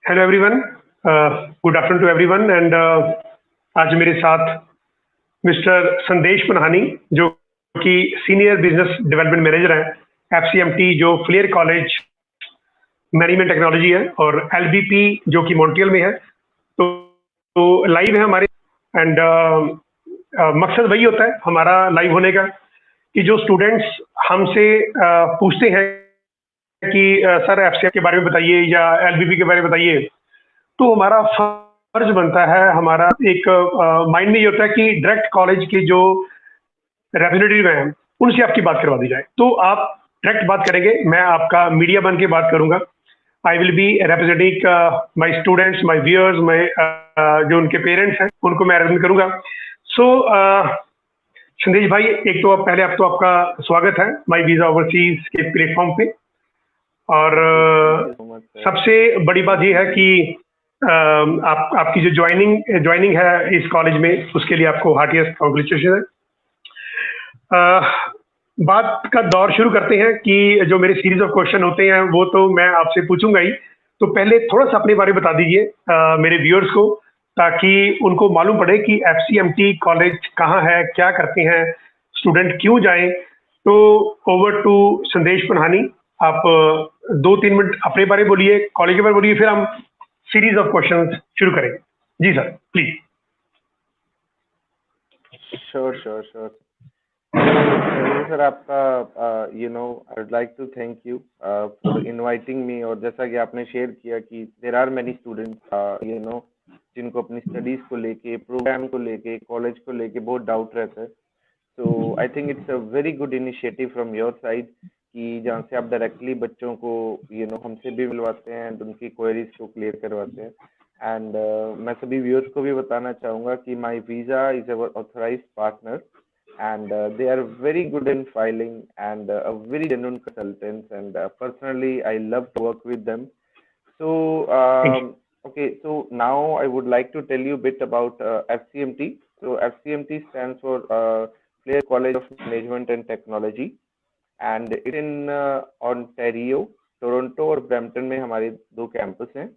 Hello everyone. Good afternoon to everyone and आज मेरे साथ मिस्टर संदेश पनहानी जो कि सीनियर बिजनेस डेवलपमेंट मैनेजर हैं एफसीएमटी जो फ्लेयर कॉलेज मैनेजमेंट टेक्नोलॉजी है और एलबीपी जो कि मॉन्ट्रियल में है। तो लाइव है हमारे एंड मकसद वही होता है हमारा लाइव होने का कि जो स्टूडेंट्स हमसे पूछते हैं कि सर एफसीएम के बारे में बताइए या एलबीपी के बारे में बताइए, तो हमारा फर्ज बनता है, हमारा एक माइंड में ये होता है कि डायरेक्ट कॉलेज के जो रिप्रेजेंटेटिव हैं उनसे आपकी बात करवा दी जाए। तो आप डायरेक्ट बात करेंगे, मैं आपका मीडिया बन के बात करूंगा। I will be representing my students, my viewers, my जो उनके पेरेंट्स हैं उनको मैं रिप्रेजेंट करूंगा। सो संदेश भाई, एक तो आप पहले आप तो आपका स्वागत है माई वीजा ओवरसीज के प्लेटफॉर्म पे। और सबसे बड़ी बात यह है कि आपकी जो ज्वाइनिंग है इस कॉलेज में, उसके लिए आपको हार्टिएस्ट कांग्रेचुलेशन है। बात का दौर शुरू करते हैं कि जो मेरे सीरीज ऑफ क्वेश्चन होते हैं वो तो मैं आपसे पूछूंगा ही। तो पहले थोड़ा सा अपने बारे में बता दीजिए मेरे व्यूअर्स को, ताकि उनको मालूम पड़े कि एफसीएमटी कॉलेज कहाँ है, क्या करते हैं, स्टूडेंट क्यों जाएं। तो ओवर टू संदेश पनहानी, आप 2-3 मिनट अपने बारे में बोलिए, कॉलेज के बारे में बोलिए, फिर हम सीरीज ऑफ क्वेश्चंस शुरू करेंगे। जी sir, please. Sure Sanjay sir, आपका I would like to thank you for inviting me. और जैसा कि आपने शेयर किया कि देयर आर मेनी स्टूडेंट्स जिनको अपनी स्टडीज को लेके, प्रोग्राम को लेके, कॉलेज को लेके बहुत डाउट रहता है। So I think it's a very good initiative from your side कि जहाँ से आप डायरेक्टली बच्चों को हमसे भी मिलवाते हैं एंड उनकी क्वेरीज को क्लियर करवाते हैं। एंड मैं सभी व्यूअर्स को भी बताना चाहूँगा कि माई visa is our authorised partner and they are very good in filing and a very genuine consultants, and personally I love to work with them. So okay, so now I would like to tell you a bit about FCMT. So FCMT stands for Flair College of Management and Technology, and it's in Ontario, Toronto और Brampton में हमारे 2 campus हैं।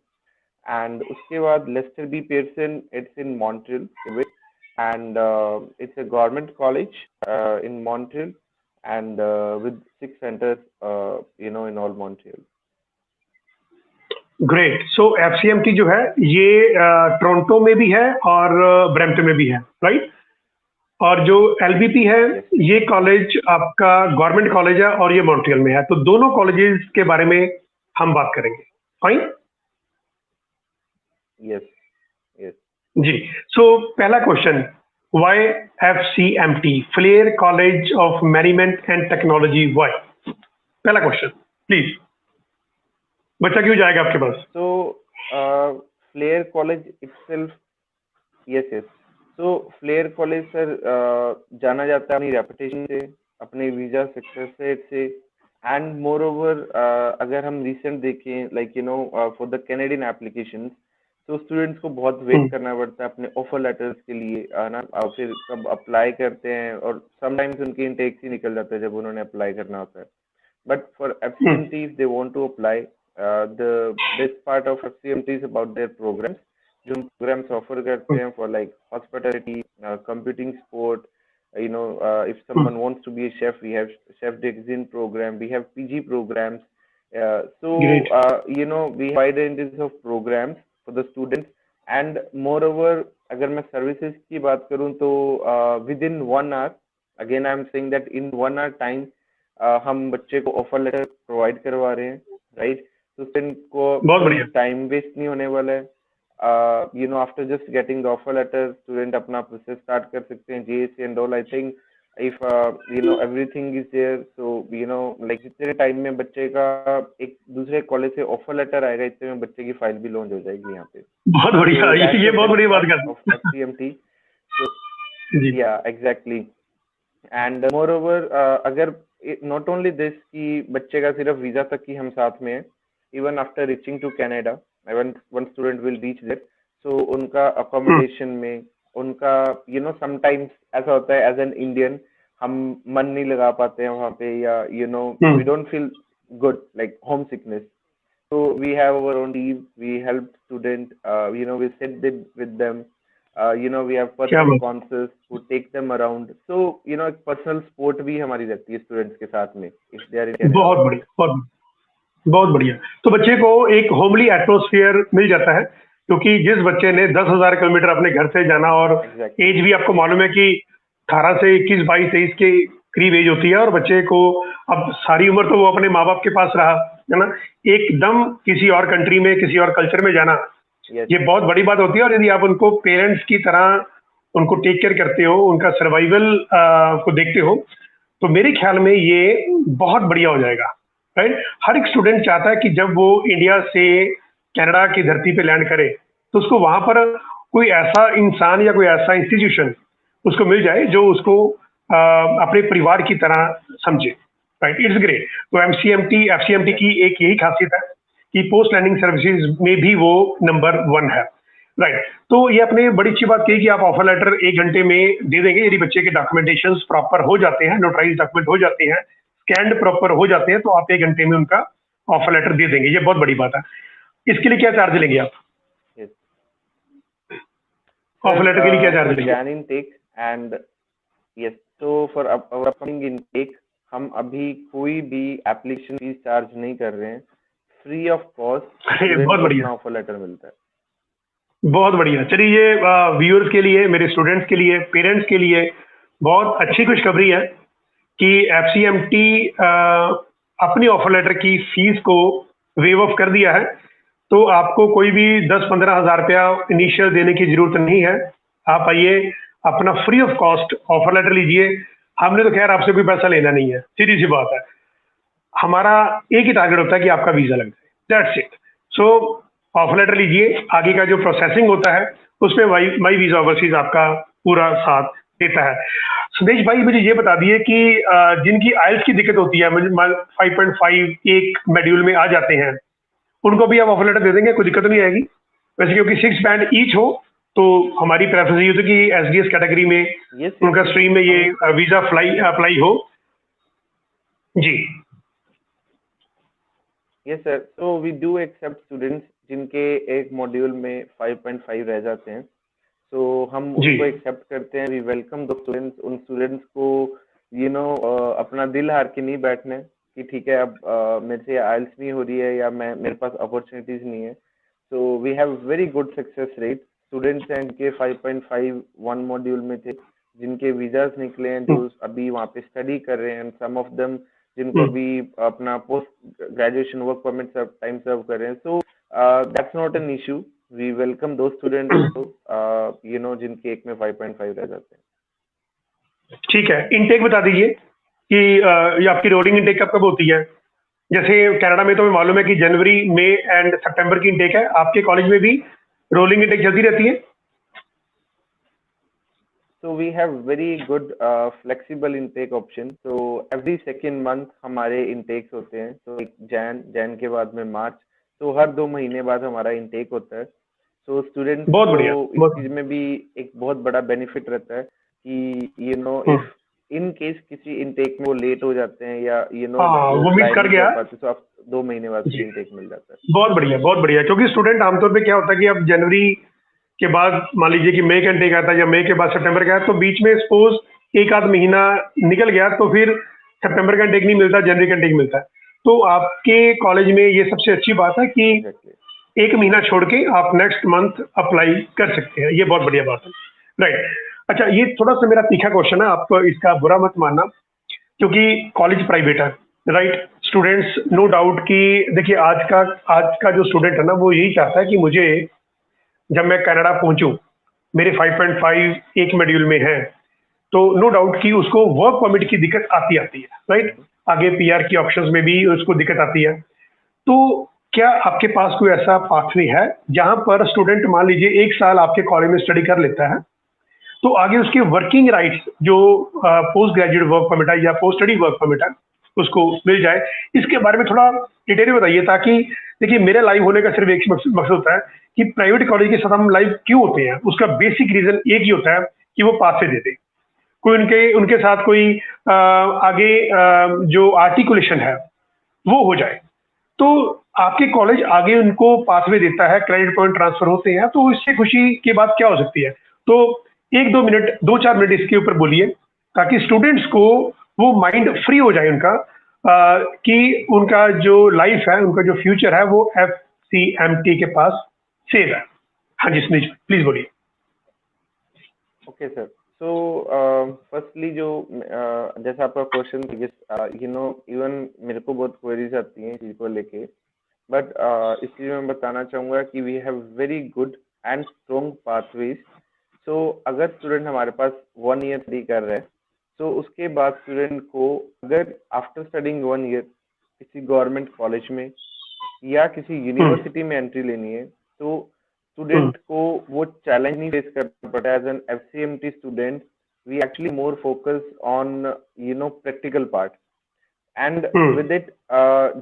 and उसके बाद Lester B Pearson, it's in Montreal, Quebec, and it's a government college in Montreal, and with 6 centers in all Montreal. Great. So FCMT जो है ये Toronto में भी है और ब्रैम्पटन में भी है, राइट? और जो एलबीपी है ये कॉलेज आपका गवर्नमेंट कॉलेज है और ये मॉन्ट्रियल में है। तो दोनों कॉलेजेस के बारे में हम बात करेंगे, फाइन? यस जी। सो पहला question, why FCMT, Flair College of Management and Technology, why? पहला क्वेश्चन प्लीज। बच्चा क्यों जाएगा आपके पास? तो Flair College itself, yes so Flair College sir जाना जाता है अपनी रेपुटेशन से, अपने वीजा सक्सेस रेट से, एंड मोर ओवर अगर हम रिसेंट देखें like for the Canadian applications, तो स्टूडेंट्स को बहुत वेट करना पड़ता है अपने ऑफर लेटर्स के लिए, है ना। फिर कब अप्लाई करते हैं और समटाइम्स उनकी इंटेक्स ही निकल जाता है जब उन्होंने अप्लाई करना होता है। But for FCMT if they want to apply, the best part of FCMT is about their programs, जो हम programs offer करते हैं for like hospitality, computing sport, if someone wants to be a chef, we have chef d'cuisine program, we have PG programs, so we wide ranges of programs for the students. and moreover अगर मैं services की बात करूँ तो within 1 hour, again I am saying that in 1 hour time हम बच्चे को offer letter provide करवा रहे हैं, राइट? तो स्टूडेंट को टाइम वेस्ट नहीं होने वाला है। After just getting the offer letter student अपना प्रोसेस स्टार्ट कर सकते हैं, GSC and all. I think if everything is there, so like जितने टाइम में बच्चे का एक दूसरे कॉलेज से ऑफर लेटर आएगा, इतने में बच्चे की फाइल भी लॉन्च हो जाएगी यहाँ पे। बहुत बढ़िया, ये बहुत बड़ी बात कर FCMT। या एग्जैक्टली। एंड मोर ओवर अगर नॉट ओनली दिस कि बच्चे का सिर्फ वीजा तक ही हम साथ में हैं, even after reaching to Canada, one student will reach there, so उनका अकोमोडेशन में उनका समटाइम्स ऐसा होता है एज एन इंडियन हम मन नहीं लगा पाते हैं वहाँ पे, या we don't feel good like homesickness, So we have our own team. We help student. We sit with them. We have क्या personal बात, sponsors who take them around. So एक personal support भी हमारी रहती है students के साथ में if they are in Canada. बहुत बढ़िया, बहुत बढ़िया। तो बच्चे को एक होमली एटमोसफियर मिल जाता है, क्योंकि जिस बच्चे ने 10,000 किलोमीटर अपने घर से जाना, और Exactly. एज भी आपको मालूम है कि 18 से 21, 22, 23 के करीब एज होती है, और बच्चे को अब सारी उम्र तो वो अपने माँ बाप के पास रहा है ना, एकदम किसी और कंट्री में, किसी और कल्चर में जाना, Yes. ये बहुत बड़ी बात होती है। और यदि आप उनको पेरेंट्स की तरह उनको टेक केयर करते हो, उनका सर्वाइवल को देखते हो, तो मेरे ख्याल में ये बहुत बढ़िया हो जाएगा, राइट। हर एक स्टूडेंट चाहता है कि जब वो इंडिया से कनाडा की धरती पे लैंड करे, तो उसको वहां पर कोई ऐसा इंसान या कोई ऐसा इंस्टीट्यूशन उसको मिल जाए जो उसको अपने परिवार की तरह समझे, राइट। It's great. तो एमसीएमटी एफसीएमटी की एक यही खासियत है कि पोस्ट लैंडिंग सर्विसेज में भी वो नंबर 1 है, राइट। तो ये आपने बड़ी अच्छी बात कही कि आप ऑफर लेटर 1 घंटे में दे देंगे, यदि बच्चे के डॉक्यूमेंटेशन प्रॉपर हो जाते हैं, नोटराइज डॉक्यूमेंट हो जाते हैं, स्कैंड प्रॉपर हो जाते हैं, तो आप 1 घंटे में उनका ऑफर लेटर दे देंगे। ये बहुत बड़ी बात है। इसके लिए क्या चार्ज लेंगे आप? Yes. ऑफर लेटर के लिए क्या चार्ज लेंगे? Jan intake and yes. So for our upcoming intake, हम अभी कोई भी एप्लीकेशन फीस चार्ज नहीं कर रहे हैं। फ्री ऑफ कॉस्ट बहुत बढ़िया, ऑफर लेटर मिलता है। बहुत बढ़िया। चलिए, ये व्यूअर्स के लिए, मेरे स्टूडेंट्स के लिए, पेरेंट्स के लिए बहुत अच्छी खुशखबरी है कि एफसीएमटी अपनी ऑफर लेटर की फीस को वेव ऑफ कर दिया है। तो आपको कोई भी 10-15 हज़ार रुपया इनिशियल देने की जरूरत नहीं है। आप आइए, अपना free of cost offer letter लीजिए। हमने तो खैर आपसे कोई पैसा लेना नहीं है, सीधी सी बात है। हमारा एक ही टारगेट होता है कि आपका वीजा लग जाए, that's it. So offer letter लीजिए, आगे का जो प्रोसेसिंग होता है उसमें माई वीजा ओवरसीज आपका पूरा साथ देता है। सुदेश भाई, मुझे ये बता दिए कि जिनकी आइल्स की दिक्कत होती है, मुझे 5.5 एक मॉड्यूल में आ जाते हैं, उनको भी आप ऑफर लेटर दे देंगे, कोई दिक्कत नहीं आएगी? वैसे क्योंकि 6 बैंड ईच हो, तो हमारी प्रेफरेंस ये होती है कि एसडीएस कैटेगरी में Yes, उनका स्ट्रीम में ये वीजा अप्लाई हो। जी, यस सर। तो वी डू एक्सेप्ट स्टूडेंट्स जिनके एक मॉड्यूल में 5.5 रह जाते हैं, तो हम जी। उनको एक्सेप्ट करते हैं। We welcome the students. उन स्टूडेंट्स को अपना दिल हार के नहीं बैठना है कि ठीक है अब मेरे से आइल्स नहीं हो रही है या मेरे पास अपॉर्चुनिटीज नहीं है। So we have very good success rate. Students हैं जिनके 5.5 1 मॉड्यूल में थे, जिनके वीजास निकले हैं, जो अभी वहाँ पे स्टडी कर रहे हैं, सम ऑफ देम जिनको अभी अपना post graduation work permit time serve कर रहे हैं। So that's not an issue. We welcome दो स्टूडेंट्स जिनके एक में 5.5 रह जाते हैं। ठीक है, इनटेक बता दीजिए कि ये आपकी रोलिंग इनटेक कब कब होती है? जैसे कनाडा में तो हमें मालूम है कि जनवरी, मई एंड सितंबर की इनटेक है, आपके कॉलेज में भी रोलिंग इनटेक चलती रहती है? So we have very good flexible intake option. So every second month हमारे intakes होते हैं। तो एक जैन के बाद में मार्च, तो हर 2 महीने बाद हमारा intake होता है। तो स्टूडेंट्स बहुत बढ़िया, को इस चीज में भी एक बहुत बड़ा बेनिफिट रहता है कि इफ इन केस किसी intake में वो लेट हो जाते हैं या वो मिस कर गया, तो आप 2 महीने बाद intake मिल जाता है। बहुत बढ़िया, बहुत बढ़िया। क्योंकि स्टूडेंट आमतौर पे क्या होता है कि अब जनवरी के बाद मान लीजिए कि मई का इनटेक आता है या मई के बाद सितंबर का है, तो बीच में सपोज एक आध महीना निकल गया, तो फिर सितंबर का इनटेक नहीं मिलता, जनवरी का इनटेक मिलता है। तो आपके कॉलेज में ये सबसे अच्छी बात है कि एक महीना छोड़ के आप नेक्स्ट मंथ अप्लाई कर सकते हैं। ये बहुत बढ़िया बात है, राइट। अच्छा, ये थोड़ा सा मेरा तीखा क्वेश्चन है, आप इसका बुरा मत मानना, क्योंकि कॉलेज प्राइवेट है, राइट। स्टूडेंट्स नो डाउट कि देखिए आज का जो स्टूडेंट है ना, वो यही चाहता है कि मुझे जब मैं कनाडा पहुंचूं, मेरे 5.5 एक मॉड्यूल में है, तो नो डाउट कि उसको वर्क परमिट की दिक्कत आती है, राइट। आगे पीआर की ऑप्शंस में भी उसको दिक्कत आती है। तो क्या आपके पास कोई ऐसा पाथवे है जहां पर स्टूडेंट मान लीजिए 1 साल आपके कॉलेज में स्टडी कर लेता है, तो आगे उसके वर्किंग राइट्स जो पोस्ट ग्रेजुएट वर्क परमिट है या पोस्ट स्टडी वर्क परमिट है उसको मिल जाए? इसके बारे में थोड़ा डिटेल बताइए, ताकि देखिए मेरे लाइव होने का सिर्फ एक मकसद होता है कि प्राइवेट कॉलेज के साथ हम लाइव क्यों होते हैं। उसका बेसिक रीजन एक ही होता है कि वो पासे दे दे, कोई उनके साथ कोई आगे जो आर्टिकुलेशन है वो हो जाए। तो आपके कॉलेज आगे उनको पाथवे देता है, क्रेडिट पॉइंट ट्रांसफर होते हैं, तो इससे खुशी की बात क्या हो सकती है? तो 1-2 मिनट, 2-4 मिनट इसके ऊपर बोलिए, ताकि स्टूडेंट्स को वो माइंड फ्री हो जाए उनका, कि उनका जो लाइफ है, उनका जो फ्यूचर है, वो एफसीएमटी के पास सेफ है। हाँ जी, सुनील, प्लीज बोलिए। Okay sir. सो फर्स्टली जो जैसा आपका क्वेश्चन, यू नो, इवन मेरे को बहुत क्वेरीज आती हैं इस चीज को लेके, बट इसलिए मैं बताना चाहूंगा कि we have very good and strong pathways. So अगर स्टूडेंट हमारे पास 1 ईयर स्टडी कर रहे हैं, तो उसके बाद स्टूडेंट को अगर आफ्टर स्टडिंग 1 ईयर किसी गवर्नमेंट कॉलेज में या किसी यूनिवर्सिटी में एंट्री लेनी है, तो स्टूडेंट को वो चैलेंज नहीं फेस करना पड़ता। As an FCMT student we actually more focus on practical part and with it.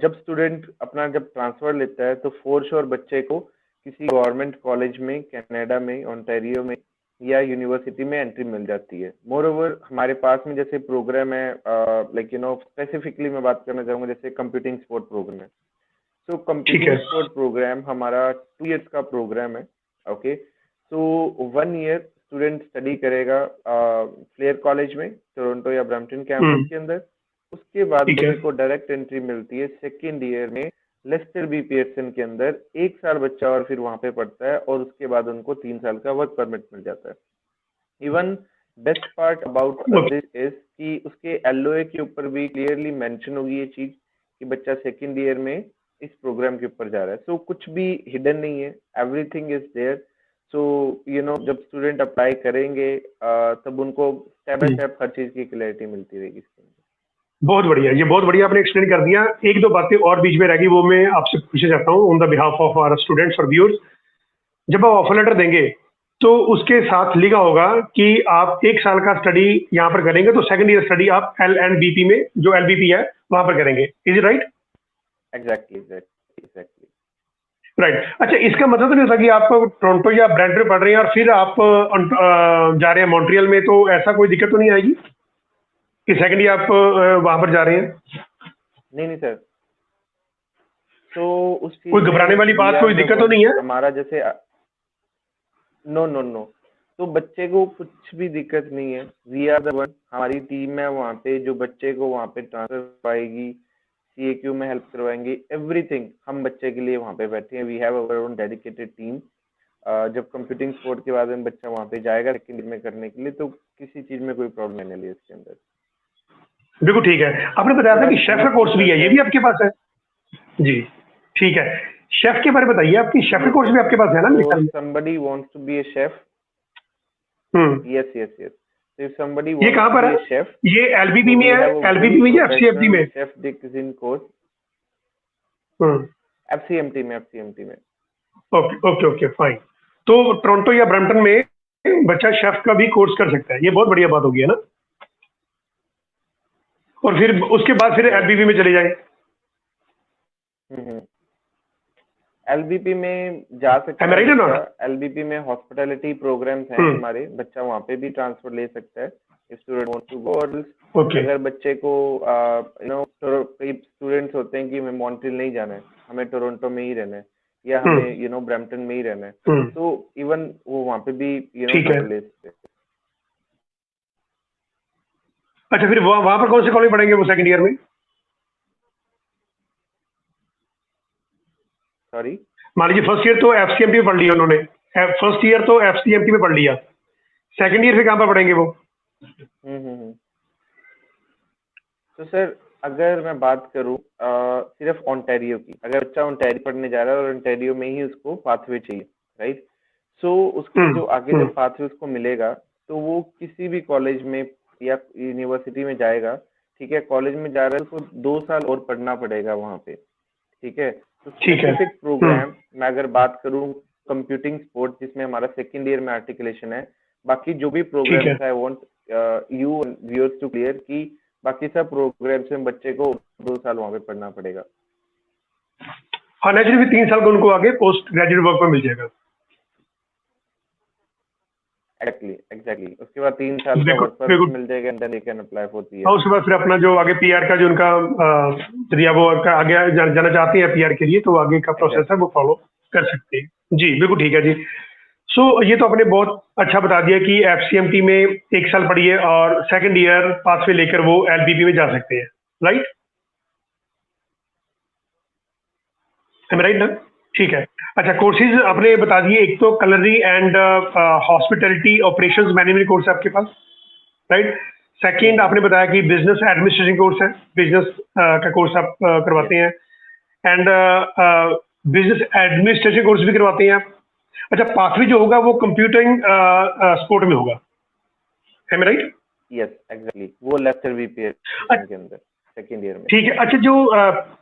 जब स्टूडेंट अपना जब ट्रांसफर लेता है, तो फॉर श्योर बच्चे को किसी गवर्नमेंट कॉलेज में, कनाडा में, ओंटारियो में या यूनिवर्सिटी में एंट्री मिल जाती है। मोर ओवर हमारे पास में जैसे प्रोग्राम है, स्पेसिफिकली मैं बात करना चाहूंगा, जैसे कंप्यूटिंग सपोर्ट प्रोग्राम है। सो कंप्यूटिंग सपोर्ट प्रोग्राम हमारा 2 ईयर्स का प्रोग्राम है। ओके, सो 1 ईयर स्टूडेंट स्टडी करेगा फ्लेयर कॉलेज में, टोरंटो या ब्रैम्पटन कैंपस के अंदर। उसके बाद बच्चे को डायरेक्ट एंट्री मिलती है सेकेंड ईयर में लेस्टर बी पियर्सन के अंदर। 1 साल बच्चा और फिर वहां पे पढ़ता है, और उसके बाद उनको 3 साल का वर्क परमिट मिल जाता है। Even best part about this is कि उसके एलओए के ऊपर भी क्लियरली मेंशन होगी ये चीज कि बच्चा सेकेंड ईयर में इस प्रोग्राम के ऊपर जा रहा है। सो कुछ भी हिडन नहीं है, एवरीथिंग इज देयर। सो जब स्टूडेंट अप्लाई करेंगे तब उनको स्टेप बाय स्टेप हर चीज की क्लैरिटी मिलती रहेगी इसके अंदर। बहुत बढ़िया, ये बहुत बढ़िया आपने एक्सप्लेन कर दिया। 1-2 बातें और बीच में रह गई, वो मैं आपसे पूछना चाहता हूँ on the behalf of our students और व्यूअर्स। जब आप ऑफर लेटर देंगे, तो उसके साथ लिखा होगा कि आप 1 साल का स्टडी यहाँ पर करेंगे, तो सेकंड ईयर स्टडी आप एल में, जो एलबीपी है, वहां पर करेंगे। Is it right? Exactly. Right. अच्छा, इसका मतलब तो नहीं होता कि आप टोरंटो या ब्रैम्पटन में पढ़ रहे हैं और फिर आप जा रहे हैं मॉन्ट्रियल में, तो ऐसा कोई दिक्कत तो नहीं आएगी कि सेकंड ईयर आप वहां पर जा रहे हैं? नहीं सर। तो उस कोई घबराने वाली बात, कोई दिक्कत तो नहीं है? हमारा जैसे नो, तो बच्चे को कुछ भी दिक्कत नहीं है। वी आर द वन, हमारी टीम है वहाँ पे जो बच्चे को वहाँ पे ट्रांसफर पाएगी, CAQ में हेल्प करवाएंगे, एवरीथिंग हम बच्चे के लिए वहाँ पे बैठे हैं। We have our own dedicated team. जब कंप्यूटिंग स्पोर्ट के बाद में बच्चा वहाँ पे जाएगा सेकेंड में करने के लिए, तो किसी चीज में कोई प्रॉब्लम नहीं है इसके अंदर। बिल्कुल ठीक है। आपने बताया था कि शेफ का कोर्स भी है, ये भी आपके पास है? जी ठीक है। शेफ के बारे में बताइए, आपकी शेफ का कोर्स भी आपके पास है ना? somebody wants to be a chef. yes. So if somebody ये कहाँ पर है? chef, ये एलबीपी में है, एलबीपी में या एफसीएमटी में? शेफ डिक्सिन कोर्स एफसीएमटी में। Okay fine. तो टोरंटो या ब्रैम्पटन में बच्चा शेफ का भी कोर्स कर सकता है, ये बहुत बढ़िया बात होगी, है ना? और फिर उसके बाद फिर एलबीपी में चले जाए। एलबीपी में जा सकता है। एलबीपी में हॉस्पिटैलिटी प्रोग्राम्स हैं हमारे, बच्चा वहाँ पे भी ट्रांसफर ले सकता है if student wants to go. अगर बच्चे को कई स्टूडेंट्स होते हैं कि हमें मॉन्ट्रियल नहीं जाना है, हमें टोरंटो में ही रहना है, या हमें ब्रैम्पटन में ही रहना है, तो इवन वो वहाँ पे भी ले सकते हैं। अच्छा, फिर वहाँ पर कौन से कॉलेज पढ़ेंगे वो सेकंड ईयर में? सॉरी, मान लीजिए फर्स्ट ईयर तो एफसीएमटी में पढ़ लिया उन्होंने, फर्स्ट ईयर तो एफसीएमटी में पढ़ लिया, सेकंड ईयर फिर कहाँ पर पढ़ेंगे वो? तो सर अगर मैं बात करूँ सिर्फ ओंटारियो की, अगर बच्चा ओंटारियो पढ़ने जा रहा है और ओंटारियो में ही उसको पाथवे चाहिए, राइट, सो उसके जो आगे जब पाथवे उसको मिलेगा, तो वो किसी भी कॉलेज में या यूनिवर्सिटी में जाएगा। ठीक है, कॉलेज में जा रहा है, उसको 2 साल और पढ़ना पड़ेगा वहाँ पे। ठीक है, तो स्पेसिफिक प्रोग्राम मैं अगर बात करूँ कंप्यूटिंग स्पोर्ट, जिसमें हमारा सेकेंड ईयर में आर्टिकुलेशन है, बाकी जो भी प्रोग्राम्स है, I want you viewers to clear कि बाकी सब प्रोग्राम्स में बच्चे को 2 साल वहाँ पे पढ़ना पड़ेगा। हाँ, नेचुरली 3 साल का उनको आगे पोस्ट ग्रेजुएट वर्क में मिल जाएगा। एग्जैक्टली उसके बाद 3 साल का वर्क वेरी परमिट गुड। मिल जाएगा and then they can apply for और पीआर। उसके बाद फिर अपना जो आगे पीआर का जो उनका यदि आप वो आगे जाना चाहते हैं पीआर के लिए तो आगे का प्रोसेस है वो फॉलो कर सकते हैं। जी बिल्कुल ठीक है जी। सो ये तो आपने बहुत अच्छा बता दिया कि एफसीएमटी में 1 साल पढ़िए और सेकंड ईयर पासवे लेकर वो एलपीपी में जा सकते हैं, राइट? राइट ना? ठीक है। अच्छा, कोर्सेज आपने बता दिए, एक तो culinary and hospitality operations management course है आपके पास, राइट? सेकंड आपने बताया कि बिजनेस एडमिनिस्ट्रेशन कोर्स है, बिजनेस का कोर्स आप करवाते हैं एंड बिजनेस एडमिनिस्ट्रेशन कोर्स भी करवाते हैं आप। अच्छा, पाथवे जो होगा वो कंप्यूटिंग स्पोर्ट में होगा, है मैं राइट? यस एग्जैक्टली वो लेक्चर भी पीआर के अंदर सेकंड ईयर में। ठीक है। अच्छा, जो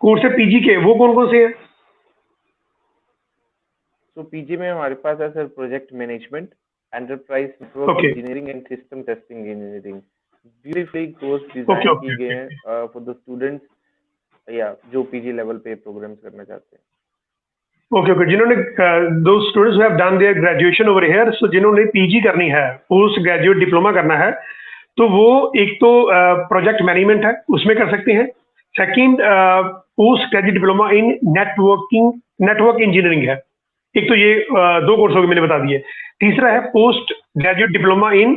कोर्स है पीजी के वो कौन कौन से हैं? सो पीजी में हमारे पास है sir project management, enterprise network okay engineering and system testing engineering. Beautifully course okay design okay की गए ओके हैं फॉर द स्टूडेंट्स या जो पीजी लेवल पे प्रोग्राम्स करना चाहते हैं। Okay okay. जिन्होंने दो students have done their graduation over here, so जिन्होंने पीजी करनी है, पोस्ट ग्रेजुएट डिप्लोमा करना है, तो वो एक तो प्रोजेक्ट मैनेजमेंट है उसमें कर सकते हैं। Second post graduate diploma in network engineering है। एक तो ये दो कोर्स हो गए मैंने बता दिए। तीसरा है post graduate diploma in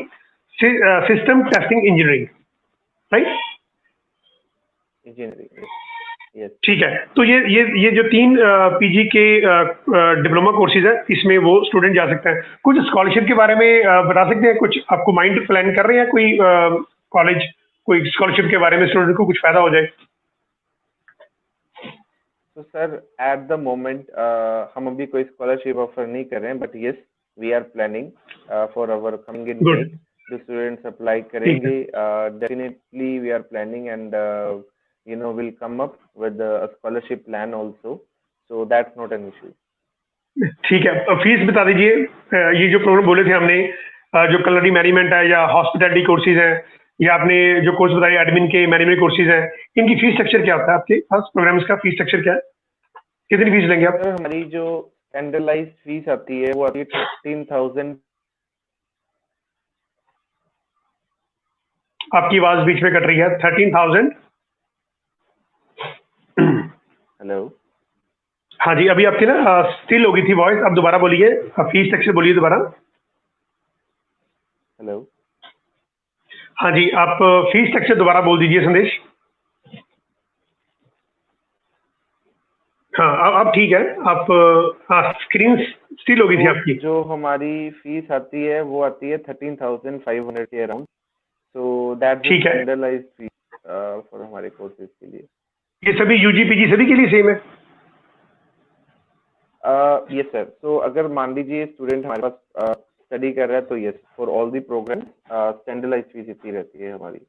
system testing engineering, right? Engineering yes. ठीक है। तो ये जो 3 पीजी के डिप्लोमा कोर्सेज है इसमें वो स्टूडेंट जा सकते हैं। कुछ स्कॉलरशिप के बारे में बता सकते हैं? कुछ आपको माइंड प्लान कर रहे हैं कोई कॉलेज, कोई स्कॉलरशिप के बारे में स्टूडेंट को कुछ फायदा हो जाए? तो सर एट द मोमेंट हम अभी कोई स्कॉलरशिप ऑफर नहीं कर रहे हैं, but yes we are planning for our coming intake जो स्टूडेंट्स अप्लाई करेंगे। Definitely we are planning and you know will come up with a scholarship plan also, so that's not an issue. ठीक है। Fees बता दीजिए। ये जो programme बोले थे हमने, जो कलरी मैनेजमेंट है या हॉस्पिटैलिटी कोर्सेज हैं या आपने जो कोर्स बताए एडमिन के मैनेजमेंट कोर्सेज हैं, इनकी फीस स्ट्रक्चर क्या होता है आपके पास? प्रोग्राम्स का फीस स्ट्रक्चर क्या है? कितनी फीस लेंगे आप? सर हमारी जो स्टैंडर्डाइज्ड फीस आती है वो आती है 13,000। आपकी आवाज बीच में कट रही है। 13,000। हेलो। हाँ जी, अभी आपकी ना स्टिल हो गई थी वॉइस, अब दोबारा बोलिए, फीस स्ट्रक्चर बोलिए दोबारा। हेलो। हाँ जी, आप फीस स्ट्रक्चर दोबारा बोल दीजिए संदेश। हाँ अब ठीक है। आप स्क्रीन स्टिल हो गई थी आपकी। जो हमारी फीस आती है वो आती है 13,500 के around, so that's the standardised fee for हमारे कोर्सेज के लिए। ये सभी यूजी पीजी सभी के लिए सेम है? Yes sir. सो अगर मान लीजिए स्टूडेंट हमारे पास स्टडी कर रहा है तो yes for all the programme standardised fee इतनी रहती है हमारी।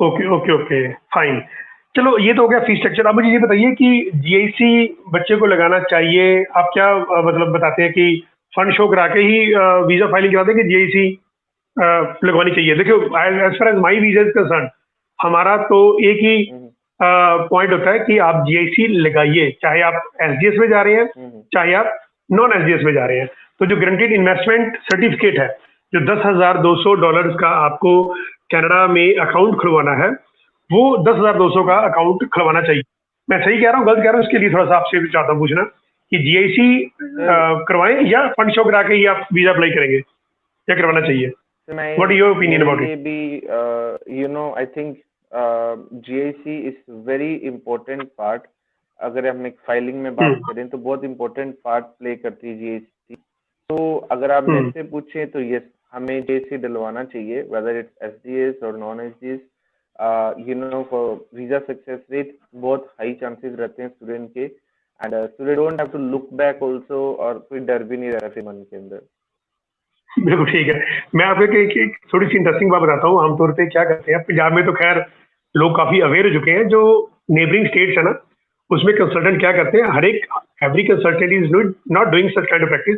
Okay okay okay fine. चलो ये तो हो गया फीस स्ट्रक्चर। अब मुझे ये बताइए कि जीआईसी बच्चे को लगाना चाहिए, आप क्या मतलब बताते हैं कि फंड शो करा के ही वीजा फाइलिंग कराते हैं कि जीआईसी लगवानी चाहिए? देखियो, as far as my visa is concern, हमारा तो एक ही पॉइंट होता है कि आप जीआईसी लगाइए, चाहे आप एसडीएस में जा रहे हैं चाहे आप नॉन एसडीएस में जा रहे हैं। तो जो गारंटीड इन्वेस्टमेंट सर्टिफिकेट है, जो $10,200 का आपको कनाडा में अकाउंट खुलवाना है, वो 10,200 का अकाउंट खुलवाना चाहिए। मैं सही कह रहा हूँ, गलत कह रहा हूँ? इसके लिए थोड़ा सा आपसे भी चाहता हूँ पूछना कि जीआईसी करवाएं या फंड शो करा के ही आप वीजा अप्लाई करेंगे, क्या करवाना चाहिए? What is your opinion about it? You know I think GIC is very important part. अगर हम एक फाइलिंग में बात करें तो बहुत इंपॉर्टेंट पार्ट प्ले करती है जीआईसी। तो अगर आप मेरे से पूछें तो यस हमें जीआईसी डलवाना चाहिए, वेदर इट्स एसडीएस और non SDS. You know for visa success rate बहुत हाई चांसेस रहते हैं स्टूडेंट के, and student don't have to look back also, और कोई डर भी नहीं रहता मन के अंदर। बिल्कुल ठीक है। मैं आपको एक थोड़ी सी इंटरेस्टिंग बात बताता हूँ। आमतौर पे क्या करते हैं पंजाब में, तो खैर लोग काफी अवेयर हो चुके हैं, जो नेबरिंग स्टेट्स है ना, उसमें कंसल्टेंट क्या करते हैं, हर एक every consultant is not doing such kind of practice,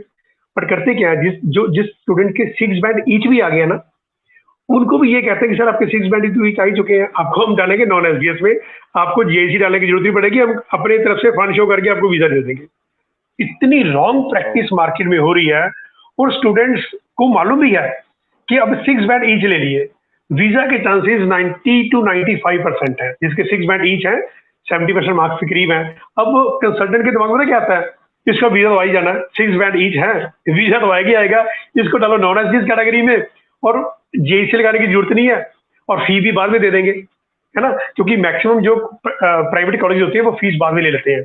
but करते क्या है, जिस स्टूडेंट के 6 बैंड ईच भी आ गया ना, उनको भी ये कहते हैं कि सर आपके 6 बैंड ईच आ ही चुके हैं, आपको हम डालेंगे नॉन एसडीएस में, आपको जीआईसी डालने की जरूरत नहीं पड़ेगी, हम अपने तरफ से फंड शो करके आपको वीजा दे देंगे। इतनी रॉन्ग प्रैक्टिस मार्केट में हो रही है, और स्टूडेंट्स को मालूम भी है कि अब 6 बैंड ईच ले लिए, वीजा के चांसेस 90 to 95% है, जिसके 6 बैंड ईच है, 70% मार्क्स के करीब है। अब कंसल्टेंट के दिमाग में क्या आता है, इसका वीजा तो आ ही जाना है, 6 बैंड ईच है, वीजा तो आएगा ही आएगा, इसको डालो नॉन एसडीएस कैटेगरी में और जेईसी लगाने की जरूरत नहीं है और फी भी बाद में दे देंगे, है ना, क्योंकि मैक्सिमम जो प्राइवेट कॉलेज होती है वो फीस बाद में ले लेते हैं।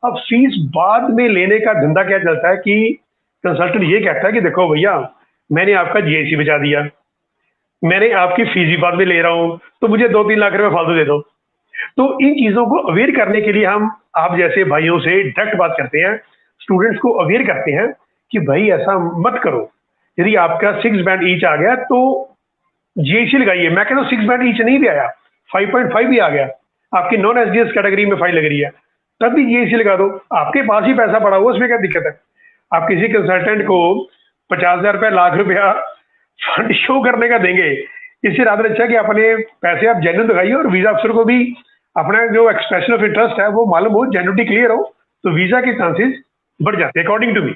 अब फीस बाद में लेने का धंधा क्या चलता है कि कंसल्टेंट ये कहता है कि देखो भैया, मैंने आपका जीआईसी बचा दिया, मैंने आपकी फीस भी बाद में ले रहा हूँ, तो मुझे 2-3 लाख रुपए फालतू दे दो। तो इन चीजों को अवेयर करने के लिए हम आप जैसे भाइयों से डायरेक्ट बात करते हैं, स्टूडेंट्स को अवेयर करते हैं कि भाई ऐसा मत करो। यदि आपका 6 बैंड ईच आ गया तो जीएससी लगाइए। मैं कहता हूँ 6 बैंड ईच नहीं भी आया, 5.5 भी आ गया, आपकी नॉन एसडीएस कैटेगरी में फाइल लग रही है, तब भी जीएससी लगा दो, आपके पास ही पैसा पड़ा हुआ, उसमें क्या दिक्कत है। आप किसी कंसल्टेंट को 50,000 रुपया, लाख रुपया फंड शो करने का देंगे, इससे ज्यादा अच्छा कि अपने पैसे आप जेन्युइन दिखाइए और वीजा अफसर को भी अपना जो एक्सप्रेशन ऑफ इंटरेस्ट है वो मालूम हो, जेन्युइनिटी क्लियर हो, तो वीजा के चांसेस बढ़ जाते हैं according to me.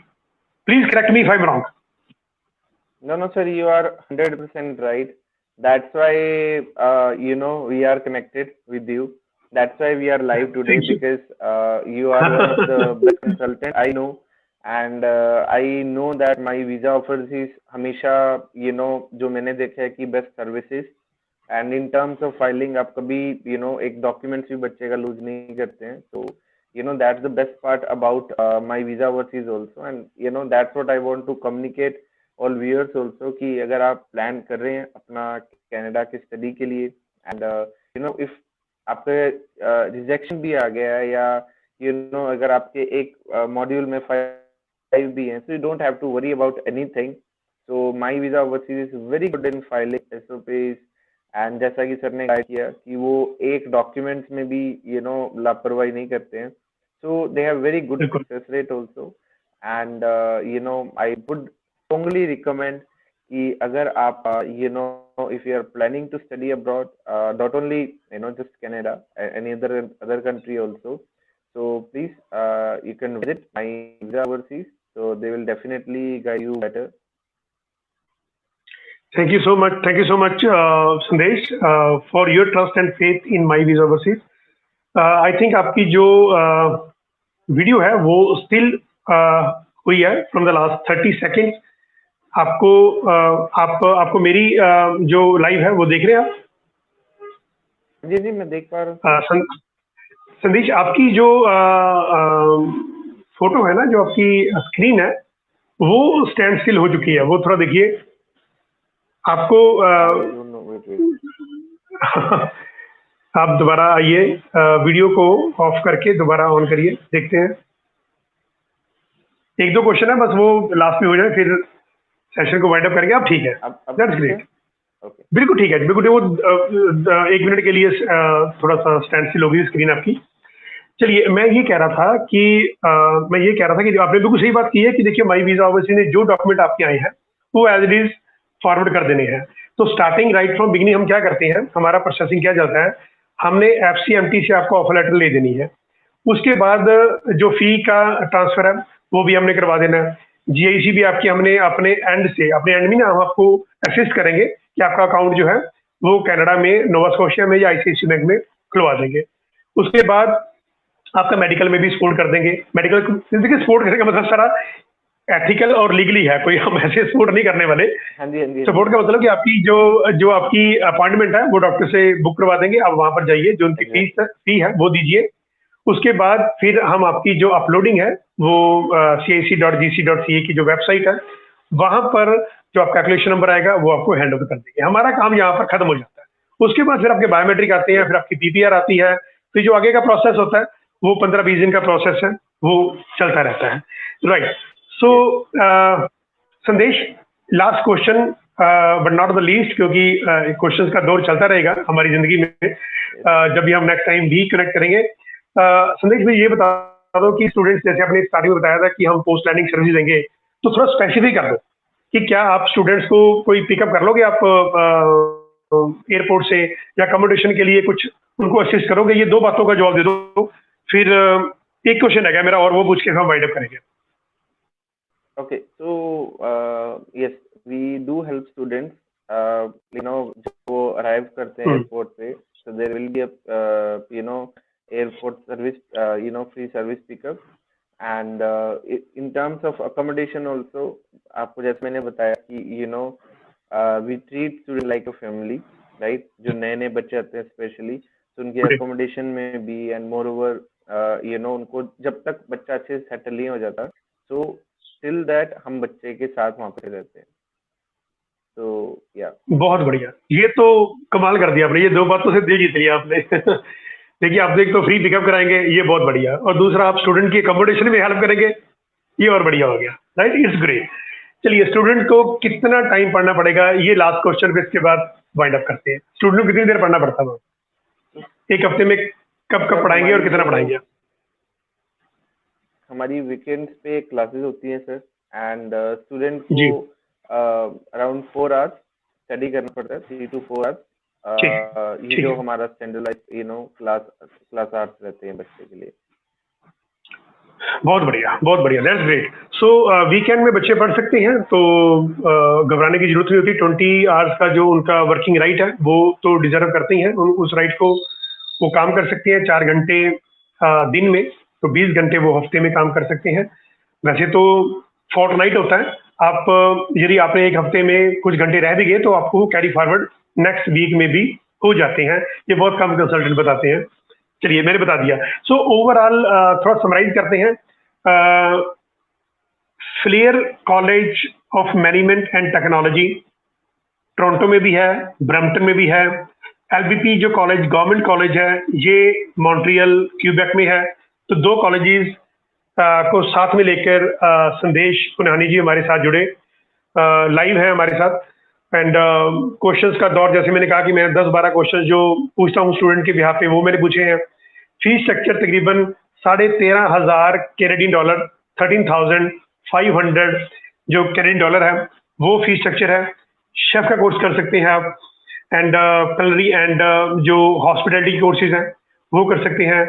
Please correct me if I am wrong. No, no, sir, you are 100% right. That's why, we are connected with you. That's why we are live today Thank you. because you are one of the best consultant I know, and I know that my visa offers is हमेशा, जो मैंने देखा है कि best services, and in terms of filing आप कभी, एक documents भी बच्चे का lose नहीं करते हैं, तो that's the best part about my visa overseas also, and that's what I want to communicate all viewers also कि अगर आप प्लान कर रहे हैं अपना कनाडा की स्टडी के लिए, एंड इफ आपका रिजेक्शन भी आ गया है या अगर आपके एक मॉड्यूल में 5 भी हैं, so you don't have to worry about anything. So my visa overseas is very good in filing SOPs, and जैसा कि सर ने गाइड किया कि वो एक डॉक्यूमेंट्स में भी लापरवाही नहीं करते हैं, so they have very good success rate also. And I would strongly recommend कि अगर आप if you are planning to study abroad, not only just Canada, any other country also, so please you can visit my visa overseas, so they will definitely guide you better. Thank you so much Sandesh, for your trust and faith in my visa overseas. I think आपकी जो video है वो still हुई है from the last 30 second. आपको मेरी जो live है वो देख रहे हैं आप? जी जी, मैं देख पा रहा हूँ। संदेश, आपकी जो फोटो है ना, जो आपकी स्क्रीन है वो स्टैंड स्टिल हो चुकी है, वो थोड़ा देखिए आपको। आप दोबारा आइए, वीडियो को ऑफ करके दोबारा ऑन करिए, देखते हैं। 1-2 क्वेश्चन है बस, वो लास्ट में हो जाए, फिर सेशन को वाइंड अप करेंगे। आप ठीक है? That's great. बिल्कुल ठीक है, बिल्कुल। वो 1 मिनट के लिए थोड़ा सा स्टैंड स्टिल होगी स्क्रीन आपकी। चलिए, मैं ये कह रहा था कि आपने बिल्कुल सही बात की है कि देखिए, माई वीजा ओवरसीज ने जो डॉक्यूमेंट आपके आए हैं वो एज इट इज फॉरवर्ड कर देने हैं। तो स्टार्टिंग राइट फ्रॉम बिगिनिंग हम क्या करते हैं, हमारा प्रोसेसिंग क्या चलता है, हमने एफसीएमटी से आपको ऑफर लेटर ले देनी है। उसके बाद जो फी का ट्रांसफर है वो भी हमने करवा देना है। जीआईसी भी आपकी हमने अपने एंड में ना हम आपको असिस्ट करेंगे कि आपका अकाउंट जो है वो कनाडा में, नोवा स्कोशिया में या आईसीआईसी बैंक में खुलवा देंगे। उसके बाद आपका मेडिकल में भी सपोर्ट कर देंगे। मेडिकल देखिए, सपोर्ट करने का मतलब सारा एथिकल और लीगली है, कोई हम ऐसे सपोर्ट नहीं करने वाले। सपोर्ट का मतलब कि आपकी जो आपकी अपॉइंटमेंट है वो डॉक्टर से बुक करवा देंगे, आप वहां पर जाइए, जो उनकी फी है वो दीजिए। उसके बाद फिर हम आपकी जो अपलोडिंग है वो cic.gc.ca की जो वेबसाइट है वहां पर जो आपका कैलकुलेशन नंबर आएगा वो आपको हैंड ओवर कर देंगे। हमारा काम यहाँ पर खत्म हो जाता है। उसके बाद फिर आपके बायोमेट्रिक आते हैं, फिर आपकी पीपीआर आती है, फिर जो आगे का प्रोसेस होता है वो 15-20 दिन का प्रोसेस है, वो चलता रहता है। राइट। सो संदेश, last question but not the least, क्योंकि क्वेश्चंस का दौर चलता रहेगा हमारी जिंदगी में, जब भी हम नेक्स्ट टाइम भी कनेक्ट करेंगे। संदेश भाई, ये बता दो कि स्टूडेंट्स, जैसे आपने स्टार्टिंग में बताया था कि हम पोस्ट लर्निंग सर्विस देंगे, तो थोड़ा स्पेसिफिक कर दो कि क्या आप स्टूडेंट्स को कोई पिकअप कर लोगे आप एयरपोर्ट से, या अकोमोडेशन के लिए कुछ उनको असिस्ट करोगे? ये 2 बातों का जवाब दे दो, फिर एक क्वेश्चन है मेरा और वो पूछ के हम वाइंड अप करेंगे। Okay, so yes, we do help students, जब वो अराइव करते हैं एयरपोर्ट पे, so there will be a airport service, free service pickup, and in terms of accommodation also, आपको जैसे मैंने बताया कि we treat student like a family, right? जो नए नए बच्चे आते हैं स्पेशली, तो उनकी accommodation में भी, and moreover उनको जब तक बच्चा अच्छे से सेटल नहीं हो जाता, so till that हम बच्चे के साथ वहाँ पे रहते हैं। तो या बहुत बढ़िया, ये तो कमाल कर दिया आपने, ये दो बातों से दिल जीत लिया आपने। देखिए, आप एक तो फ्री पिकअप कराएंगे, ये बहुत बढ़िया, और दूसरा आप स्टूडेंट की अकोमोडेशन में हेल्प करेंगे, ये और बढ़िया हो गया, राइट? It's great. चलिए, स्टूडेंट को कितना टाइम पढ़ना पड़ेगा, ये लास्ट क्वेश्चन, फिर इसके बाद वाइंड अप करते हैं। स्टूडेंट को कितनी देर पढ़ना पड़ता है, एक हफ्ते में कब कब पढ़ाएंगे और कितना पढ़ाएंगे? हमारी वीकेंड्स पे क्लासेस होती हैं सर, एंड स्टूडेंट को अराउंड 4 आवर्स स्टडी करना पड़ता है, 3 to 4 आवर्स। ये जो हमारा स्टैंडर्डाइज क्लास आवर्स रहते हैं बच्चे के लिए। बहुत बढ़िया, बहुत बढ़िया, दैट्स ग्रेट। सो वीकेंड में बच्चे पढ़ सकते हैं, तो घबराने की जरूरत नहीं होती। 20 आवर्स का जो उनका वर्किंग राइट है, वो तो डिजर्व करते ही हैं, उस राइट को वो काम कर सकते हैं 4 घंटे दिन में, तो 20 घंटे वो हफ्ते में काम कर सकते हैं। वैसे तो फोर्टनाइट होता है, आप यदि आपने एक हफ्ते में कुछ घंटे रह भी गए तो आपको कैरी फॉरवर्ड नेक्स्ट वीक में भी हो जाते हैं, ये बहुत कम कंसल्टेंट बताते हैं। चलिए, मैंने बता दिया। सो ओवरऑल थोड़ा समराइज करते हैं। Flair College of Management and Technology Toronto में भी है, ब्रैम्पटन में भी है। एलबीपी जो कॉलेज गवर्नमेंट कॉलेज है, ये मॉन्ट्रियल क्यूबेक में है। तो दो कॉलेजेस को साथ में लेकर संदेश पुनहानी जी हमारे साथ जुड़े, लाइव है हमारे साथ। एंड क्वेश्चंस का दौर, जैसे मैंने कहा कि मैं 10-12 क्वेश्चन जो पूछता हूँ स्टूडेंट के बिहाफ पे, वो मैंने पूछे हैं। फीस स्ट्रक्चर तकरीबन $13,500 कैनेडियन डॉलर, 13,500 जो कैनेडियन डॉलर है, वो फीस स्ट्रक्चर है। शेफ का कोर्स कर सकते हैं आप, एंड कलरी एंड जो हॉस्पिटलिटी कोर्सेज हैं वो कर सकते हैं,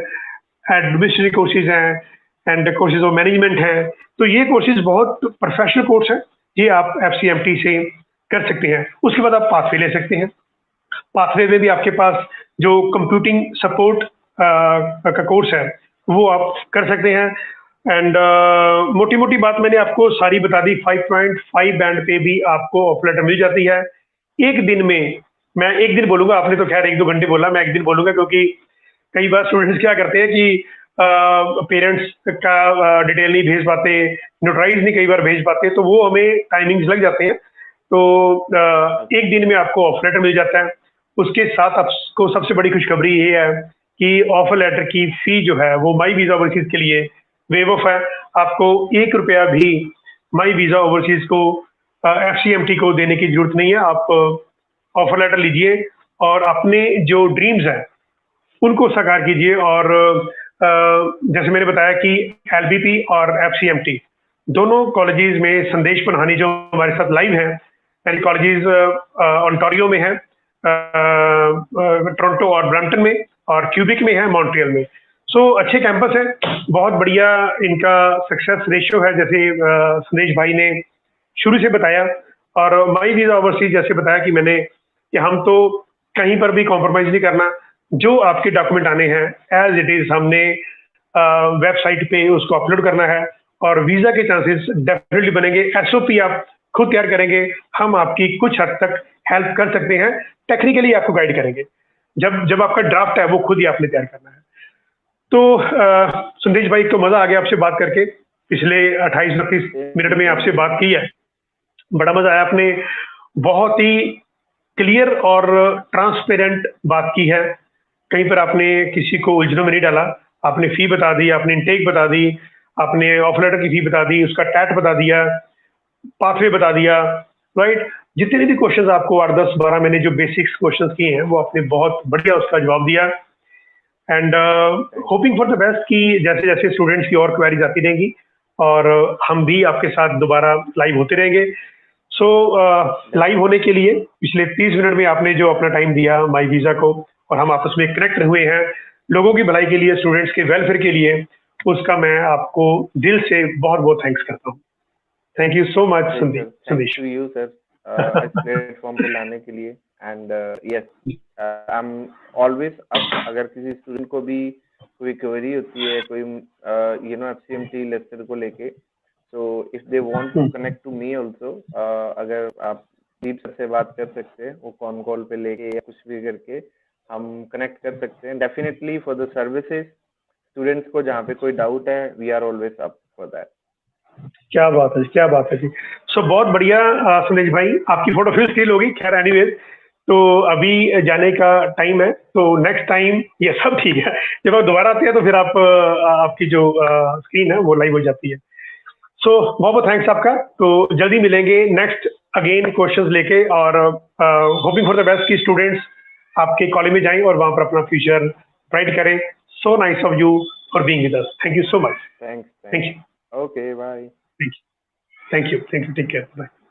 एडमिनिस्ट्रेटिव कोर्सेज हैं, एंड कोर्सेज ऑफ मैनेजमेंट हैं। तो ये कोर्सेज बहुत प्रोफेशनल कोर्स है, ये आप FCMT से कर सकते हैं। उसके बाद आप पाथवे ले सकते हैं। पाथवे में भी आपके पास जो कंप्यूटिंग सपोर्ट का कोर्स है वो आप कर सकते हैं। एंड मोटी मोटी बात मैंने आपको सारी बता दी। 5.5 बैंड पे भी आपको ऑफर लेटर मिल जाती है। एक दिन में, मैं एक दिन बोलूंगा, आपने तो खैर 1-2 घंटे बोला, मैं एक दिन बोलूंगा, क्योंकि कई बार स्टूडेंट्स क्या करते हैं कि पेरेंट्स का डिटेल नहीं भेज पाते, नोटराइज नहीं कई बार भेज पाते, तो वो हमें टाइमिंग्स लग जाते हैं। तो एक दिन में आपको ऑफर लेटर मिल जाता है। उसके साथ आपको सबसे बड़ी खुशखबरी ये है कि ऑफर लेटर की फी जो है वो माई वीजा ओवरसीज के लिए वेव ऑफ है। आपको ₹1 भी माई वीजा ओवरसीज को FCMT को देने की जरूरत नहीं है। आप ऑफर लेटर लीजिए और अपने जो ड्रीम्स हैं उनको साकार कीजिए। और जैसे मैंने बताया कि LBP और FCMT दोनों कॉलेजेस में संदेश पुनहानी जो हमारे साथ लाइव हैं, कॉलेजेस ओंटारियो में है, टोरंटो और ब्रैम्पटन में, और क्यूबिक में है, मॉन्ट्रियल में। सो अच्छे कैंपस है, बहुत बढ़िया इनका सक्सेस रेशियो है, जैसे संदेश भाई ने शुरू से बताया। और माई वीजा ओवरसीज जैसे बताया कि मैंने, कि हम तो कहीं पर भी कॉम्प्रोमाइज नहीं करना। जो आपके डॉक्यूमेंट आने हैं एज इट इज हमने वेबसाइट पे उसको अपलोड करना है, और वीजा के चांसेस डेफिनेटली बनेंगे। SOP आप खुद तैयार करेंगे, हम आपकी कुछ हद तक हेल्प कर सकते हैं, टेक्निकली आपको गाइड करेंगे। जब आपका ड्राफ्ट है वो खुद ही आपने तैयार करना है। तो संदेश भाई को मजा आ गया आपसे बात करके, पिछले 28-29 मिनट में आपसे बात की है, बड़ा मजा आया। आपने बहुत ही क्लियर और ट्रांसपेरेंट बात की है, कहीं पर आपने किसी को उलझनों में नहीं डाला। आपने फी बता दी, आपने इनटेक बता दी, आपने ऑफर लेटर की फी बता दी, उसका टैट बता दिया, पाथवे बता दिया, राइट? जितने भी क्वेश्चंस आपको 8, 10, 12 मैंने जो बेसिक्स क्वेश्चंस किए हैं वो आपने बहुत बढ़िया उसका जवाब दिया। And hopping for the best कि जैसे जैसे स्टूडेंट्स की और क्वेरीज आती रहेंगी और हम भी आपके साथ दोबारा लाइव होते रहेंगे। सो लाइव होने के लिए पिछले 30 मिनट में आपने जो अपना टाइम दिया माई वीजा को, और हम आपस में कनेक्ट हुए हैं लोगों की भलाई के लिए, स्टूडेंट्स के वेलफेयर के लिए, उसका मैं आपको दिल से बहुत बहुत थैंक्स करता हूँ। थैंक यू सो मच संदेश। Thank you sir. इस प्लेटफॉर्म पे लाने के लिए। And yes, I am always up. अगर किसी स्टूडेंट को भी कोई क्वेरी होती है, कोई FCMT लेक्चर को लेके, so if they want to connect to me also, अगर आप दीप सर से बात कर सकते हैं, वो कॉल पे लेके या कुछ भी करके हम कनेक्ट कर सकते हैं। Definitely for the services students को जहाँ पे कोई डाउट है, we are always up for that. क्या बात है, क्या बात है जी। सो बहुत बढ़िया संदेश भाई, आपकी फोटो फिर स्टिल होगी। खैर एनीवेज, तो अभी जाने का टाइम है, तो नेक्स्ट टाइम ये सब ठीक है, जब आप दोबारा आते हैं तो फिर आप आपकी जो स्क्रीन है वो लाइव हो जाती है। सो बहुत बहुत थैंक्स आपका। तो जल्दी मिलेंगे नेक्स्ट अगेन क्वेश्चंस लेके, और होपिंग फॉर द बेस्ट कि स्टूडेंट्स आपके कॉलेज में जाएं और वहां पर अपना फ्यूचर ब्राइट करें। So nice of you for being with us. Thank you so much. Thanks. Thank you. Okay, bye. Thank you. Thank you. Thank you. Take care. Bye.